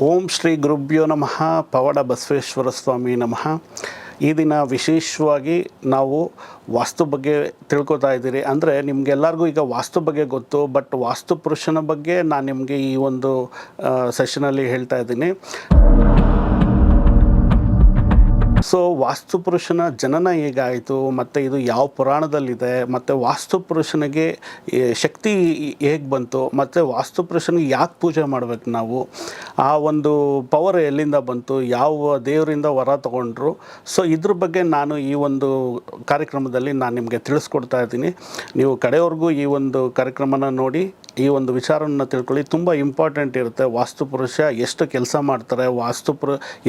ಓಂ ಶ್ರೀ ಗುರುಭ್ಯೋ ನಮಃ. ಪವಾಡ ಬಸವೇಶ್ವರ ಸ್ವಾಮಿ ನಮಃ. ಈ ದಿನ ವಿಶೇಷವಾಗಿ ನಾವು ವಾಸ್ತು ಬಗ್ಗೆ ತಿಳ್ಕೊತಾ ಇದ್ದೀರಿ. ಅಂದರೆ ನಿಮಗೆಲ್ಲರಿಗೂ ಈಗ ವಾಸ್ತು ಬಗ್ಗೆ ಗೊತ್ತು, ಬಟ್ ವಾಸ್ತು ಪುರುಷನ ಬಗ್ಗೆ ನಾನು ನಿಮಗೆ ಈ ಒಂದು ಸೆಷನಲ್ಲಿ ಹೇಳ್ತಾ ಇದ್ದೀನಿ. ಸೊ ವಾಸ್ತು ಪುರುಷನ ಜನನ ಹೇಗಾಯಿತು, ಮತ್ತು ಇದು ಯಾವ ಪುರಾಣದಲ್ಲಿದೆ, ಮತ್ತು ವಾಸ್ತು ಪುರುಷನಿಗೆ ಶಕ್ತಿ ಹೇಗೆ ಬಂತು, ಮತ್ತು ವಾಸ್ತು ಪುರುಷನಿಗೆ ಯಾಕೆ ಪೂಜೆ ಮಾಡಬೇಕು ನಾವು, ಆ ಒಂದು ಪವರ್ ಎಲ್ಲಿಂದ ಬಂತು, ಯಾವ ದೇವರಿಂದ ವರ ತಗೊಂಡ್ರು. ಸೊ ಇದ್ರ ಬಗ್ಗೆ ನಾನು ಈ ಒಂದು ಕಾರ್ಯಕ್ರಮದಲ್ಲಿ ನಾನು ನಿಮಗೆ ತಿಳಿಸ್ಕೊಡ್ತಾ ಇದ್ದೀನಿ. ನೀವು ಕಡೆಯವರೆಗೂ ಈ ಒಂದು ಕಾರ್ಯಕ್ರಮನ ನೋಡಿ ಈ ಒಂದು ವಿಚಾರವನ್ನು ತಿಳ್ಕೊಳ್ಳಿ. ತುಂಬ ಇಂಪಾರ್ಟೆಂಟ್ ಇರುತ್ತೆ. ವಾಸ್ತು ಪುರುಷ ಎಷ್ಟು ಕೆಲಸ ಮಾಡ್ತಾರೆ,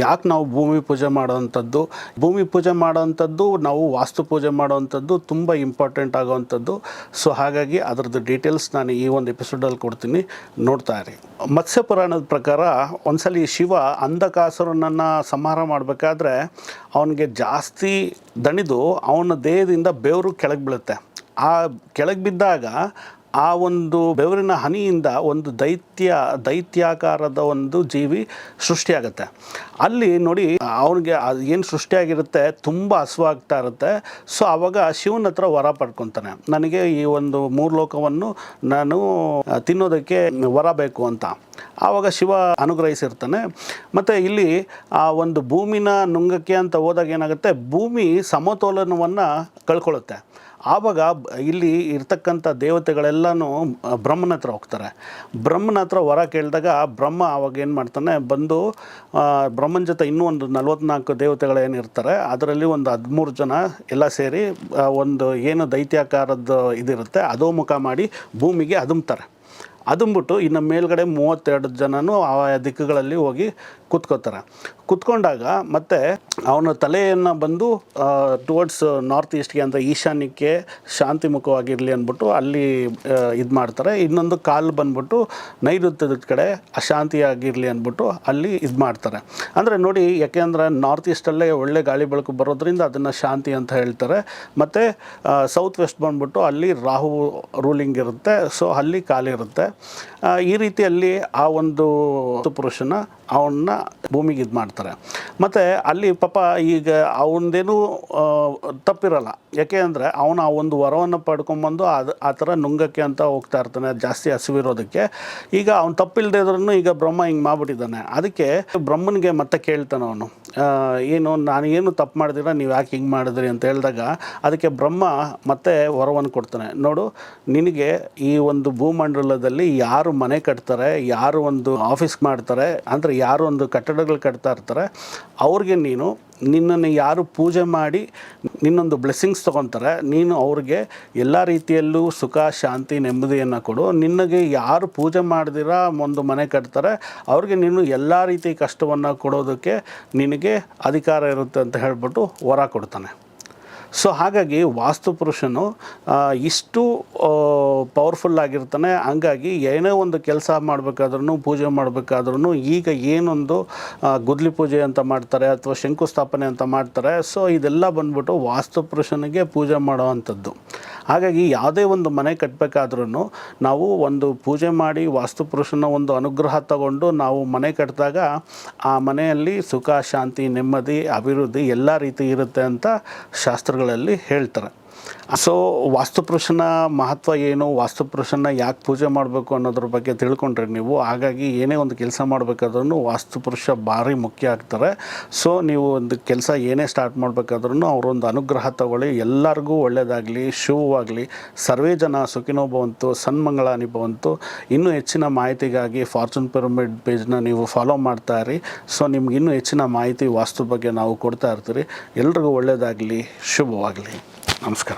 ಯಾಕೆ ನಾವು ಭೂಮಿ ಪೂಜೆ ಮಾಡೋವಂಥದ್ದು, ಭೂಮಿ ಪೂಜೆ ಮಾಡೋವಂಥದ್ದು, ನಾವು ವಾಸ್ತು ಪೂಜೆ ಮಾಡೋವಂಥದ್ದು ತುಂಬ ಇಂಪಾರ್ಟೆಂಟ್ ಆಗೋವಂಥದ್ದು. ಸೊ ಹಾಗಾಗಿ ಅದರದ್ದು ಡೀಟೇಲ್ಸ್ ನಾನು ಈ ಒಂದು ಎಪಿಸೋಡಲ್ಲಿ ಕೊಡ್ತೀನಿ, ನೋಡ್ತಾ ಇರಿ. ಮತ್ಸ್ಯ ಪುರಾಣದ ಪ್ರಕಾರ ಒಂದ್ಸಲಿ ಶಿವ ಅಂಧಕಾಸುರನನ್ನು ಸಂಹಾರ ಮಾಡಬೇಕಾದ್ರೆ ಅವನಿಗೆ ಜಾಸ್ತಿ ದಣಿದು ಅವನ ದೇಹದಿಂದ ಬೆವರು ಕೆಳಗೆ ಬೀಳುತ್ತೆ. ಆ ಕೆಳಗೆ ಬಿದ್ದಾಗ ಆ ಒಂದು ಬೆವರಿನ ಹನಿಯಿಂದ ಒಂದು ದೈತ್ಯಾಕಾರದ ಒಂದು ಜೀವಿ ಸೃಷ್ಟಿಯಾಗುತ್ತೆ. ಅಲ್ಲಿ ನೋಡಿ ಅವನಿಗೆ ಏನು ಸೃಷ್ಟಿಯಾಗಿರುತ್ತೆ, ತುಂಬ ಹಸುವಾಗ್ತಾ ಇರುತ್ತೆ. ಸೊ ಆವಾಗ ಶಿವನ ಹತ್ರ ವರ ಪಡ್ಕೊತಾನೆ, ನನಗೆ ಈ ಒಂದು 3 ಲೋಕವನ್ನು ನಾನು ತಿನ್ನೋದಕ್ಕೆ ವರ ಬೇಕು ಅಂತ. ಆವಾಗ ಶಿವ ಅನುಗ್ರಹಿಸಿರ್ತಾನೆ. ಮತ್ತು ಇಲ್ಲಿ ಆ ಒಂದು ಭೂಮಿನ ನುಂಗಕ್ಕೆ ಅಂತ ಹೋದಾಗ ಏನಾಗುತ್ತೆ, ಭೂಮಿ ಸಮತೋಲನವನ್ನು ಕಳ್ಕೊಳ್ಳುತ್ತೆ. ಆವಾಗ ಇಲ್ಲಿ ಇರ್ತಕ್ಕಂಥ ದೇವತೆಗಳೆಲ್ಲನೂ ಬ್ರಹ್ಮನ ಹತ್ರ ಹೋಗ್ತಾರೆ. ಬ್ರಹ್ಮನ ಹತ್ರ ವರ ಕೇಳಿದಾಗ ಬ್ರಹ್ಮ ಆವಾಗ ಏನು ಮಾಡ್ತಾನೆ, ಬಂದು ಬ್ರಹ್ಮನ ಜೊತೆ ಇನ್ನೂ ಒಂದು 44 ದೇವತೆಗಳೇನಿರ್ತಾರೆ, ಅದರಲ್ಲಿ ಒಂದು 13 ಜನ ಎಲ್ಲ ಸೇರಿ ಒಂದು ಏನು ದೈತ್ಯಾಕಾರದ ಇದಿರುತ್ತೆ ಅಧೋಮುಖ ಮಾಡಿ ಭೂಮಿಗೆ ಅದುಮ್ತಾರೆ. ಅದುಂಬಿಟ್ಟು ಇನ್ನು ಮೇಲ್ಗಡೆ 32 ಜನನೂ ಆ ದಿಕ್ಕುಗಳಲ್ಲಿ ಹೋಗಿ ಕುತ್ಕೊಂಡಾಗ ಮತ್ತೆ ಅವನ ತಲೆಯನ್ನು ಬಂದು ಟುವರ್ಡ್ಸ್ ನಾರ್ತ್ ಈಸ್ಟ್ಗೆ ಅಂದರೆ ಈಶಾನ್ಯಕ್ಕೆ ಶಾಂತಿಮುಖವಾಗಿರಲಿ ಅಂದ್ಬಿಟ್ಟು ಅಲ್ಲಿ ಇದು ಮಾಡ್ತಾರೆ. ಇನ್ನೊಂದು ಕಾಲು ಬಂದ್ಬಿಟ್ಟು ನೈಋತ್ಯದ ಕಡೆ ಅಶಾಂತಿಯಾಗಿರಲಿ ಅಂದ್ಬಿಟ್ಟು ಅಲ್ಲಿ ಇದು ಮಾಡ್ತಾರೆ. ಅಂದರೆ ನೋಡಿ, ಯಾಕೆಂದರೆ ನಾರ್ತ್ ಈಸ್ಟಲ್ಲೇ ಒಳ್ಳೆ ಗಾಳಿ ಬೆಳಕು ಬರೋದ್ರಿಂದ ಅದನ್ನು ಶಾಂತಿ ಅಂತ ಹೇಳ್ತಾರೆ. ಮತ್ತು ಸೌತ್ ವೆಸ್ಟ್ ಬಂದ್ಬಿಟ್ಟು ಅಲ್ಲಿ ರಾಹು ರೂಲಿಂಗ್ ಇರುತ್ತೆ, ಸೊ ಅಲ್ಲಿ ಕಾಲಿರುತ್ತೆ. ಈ ರೀತಿಯಲ್ಲಿ ಆ ಒಂದು ಪುರುಷನ ಅವನ್ನ ಭೂಮಿಗೆ ಇದು ಮಾಡ್ತಾರೆ. ಮತ್ತು ಅಲ್ಲಿ ಪಾಪ ಈಗ ಅವನದೇನು ತಪ್ಪಿರಲ್ಲ, ಯಾಕೆ ಅಂದರೆ ಅವನು ಆ ಒಂದು ವರವನ್ನು ಪಡ್ಕೊಂಬಂದು ಆ ಥರ ನುಂಗಕ್ಕೆ ಅಂತ ಹೋಗ್ತಾ ಇರ್ತಾನೆ, ಜಾಸ್ತಿ ಹಸಿವಿರೋದಕ್ಕೆ. ಈಗ ಅವ್ನು ತಪ್ಪಿಲ್ಲದೆ ಇದ್ರೂ ಈಗ ಬ್ರಹ್ಮ ಹಿಂಗೆ ಮಾಡಿಬಿಟ್ಟಿದ್ದಾನೆ. ಅದಕ್ಕೆ ಬ್ರಹ್ಮನಿಗೆ ಮತ್ತೆ ಕೇಳ್ತಾನೆ ಅವನು, ನಾನು ಏನು ತಪ್ಪು ಮಾಡಿದಿರ, ನೀವು ಯಾಕೆ ಹಿಂಗೆ ಮಾಡಿದ್ರಿ ಅಂತ ಹೇಳಿದಾಗ ಅದಕ್ಕೆ ಬ್ರಹ್ಮ ಮತ್ತೆ ವರವನ್ನು ಕೊಡ್ತಾನೆ. ನೋಡು, ನಿನಗೆ ಈ ಒಂದು ಭೂಮಂಡಲದಲ್ಲಿ ಯಾರು ಮನೆ ಕಟ್ತಾರೆ, ಯಾರು ಒಂದು ಆಫೀಸ್ ಮಾಡ್ತಾರೆ, ಅಂದರೆ ಯಾರು ಒಂದು ಕಟ್ಟಡಗಳು ಕಟ್ತಾ ಇರ್ತಾರೆ, ಅವ್ರಿಗೆ ನಿನ್ನನ್ನು ಯಾರು ಪೂಜೆ ಮಾಡಿ ನಿನ್ನೊಂದು ಬ್ಲೆಸ್ಸಿಂಗ್ಸ್ ತೊಗೊತಾರೆ, ನೀನು ಅವ್ರಿಗೆ ಎಲ್ಲ ರೀತಿಯಲ್ಲೂ ಸುಖ, ಶಾಂತಿ, ನೆಮ್ಮದಿಯನ್ನು ಕೊಡು. ನಿನಗೆ ಯಾರು ಪೂಜೆ ಮಾಡ್ದಿರ ಒಂದು ಮನೆ ಕಟ್ತಾರೆ, ಅವ್ರಿಗೆ ನೀನು ಎಲ್ಲ ರೀತಿ ಕಷ್ಟವನ್ನು ಕೊಡೋದಕ್ಕೆ ನಿನಗೆ ಅಧಿಕಾರ ಇರುತ್ತೆ ಅಂತ ಹೇಳ್ಬಿಟ್ಟು ವರ ಕೊಡ್ತಾನೆ. ಸೊ ಹಾಗಾಗಿ ವಾಸ್ತು ಪುರುಷನು ಇಷ್ಟು ಪವರ್ಫುಲ್ ಆಗಿರ್ತಾನೆ. ಹಂಗಾಗಿ ಏನೇ ಒಂದು ಕೆಲಸ ಮಾಡಬೇಕಾದ್ರೂ, ಪೂಜೆ ಮಾಡಬೇಕಾದ್ರೂ, ಈಗ ಏನೊಂದು ಗುದ್ಲಿ ಪೂಜೆ ಅಂತ ಮಾಡ್ತಾರೆ ಅಥವಾ ಶಂಕುಸ್ಥಾಪನೆ ಅಂತ ಮಾಡ್ತಾರೆ, ಸೊ ಇದೆಲ್ಲ ಬಂದ್ಬಿಟ್ಟು ವಾಸ್ತು ಪುರುಷನಿಗೆ ಪೂಜೆ ಮಾಡೋವಂಥದ್ದು. ಹಾಗಾಗಿ ಯಾವುದೇ ಒಂದು ಮನೆ ಕಟ್ಟಬೇಕಾದ್ರೂ ನಾವು ಒಂದು ಪೂಜೆ ಮಾಡಿ ವಾಸ್ತು ಪುರುಷನ ಒಂದು ಅನುಗ್ರಹ ತಗೊಂಡು ನಾವು ಮನೆ ಕಟ್ಟಿದಾಗ ಆ ಮನೆಯಲ್ಲಿ ಸುಖ, ಶಾಂತಿ, ನೆಮ್ಮದಿ, ಅಭಿವೃದ್ಧಿ ಎಲ್ಲ ರೀತಿ ಇರುತ್ತೆ ಅಂತ ಶಾಸ್ತ್ರಗಳಲ್ಲಿ ಹೇಳ್ತಾರೆ. ಸೊ ವಾಸ್ತುಪುರುಷನ ಮಹತ್ವ ಏನು, ವಾಸ್ತುಪುರುಷನ ಯಾಕೆ ಪೂಜೆ ಮಾಡಬೇಕು ಅನ್ನೋದ್ರ ಬಗ್ಗೆ ತಿಳ್ಕೊಂಡ್ರೆ ನೀವು, ಹಾಗಾಗಿ ಏನೇ ಒಂದು ಕೆಲಸ ಮಾಡಬೇಕಾದ್ರೂ ವಾಸ್ತುಪುರುಷ ಭಾರಿ ಮುಖ್ಯ ಆಗ್ತಾರೆ. ಸೊ ನೀವು ಒಂದು ಕೆಲಸ ಏನೇ ಸ್ಟಾರ್ಟ್ ಮಾಡಬೇಕಾದ್ರೂ ಅವರೊಂದು ಅನುಗ್ರಹ ತಗೊಳ್ಳಿ, ಎಲ್ಲರಿಗೂ ಒಳ್ಳೆಯದಾಗಲಿ, ಶುಭವಾಗಲಿ. ಸರ್ವೇ ಜನ ಸುಖಿನೋ ಭವಂತು, ಸನ್ಮಂಗಳಾನಿ ಭವಂತು. ಇನ್ನೂ ಹೆಚ್ಚಿನ ಮಾಹಿತಿಗಾಗಿ ಫಾರ್ಚೂನ್ ಪಿರಮಿಡ್ ಪೇಜ್ನ ನೀವು ಫಾಲೋ ಮಾಡ್ತಾ ಇರಿ. ಸೊ ನಿಮ್ಗೆ ಇನ್ನೂ ಹೆಚ್ಚಿನ ಮಾಹಿತಿ ವಾಸ್ತು ಬಗ್ಗೆ ನಾವು ಕೊಡ್ತಾ ಇರ್ತೀರಿ. ಎಲ್ರಿಗೂ ಒಳ್ಳೆಯದಾಗಲಿ, ಶುಭವಾಗಲಿ. ನಮಸ್ಕಾರ.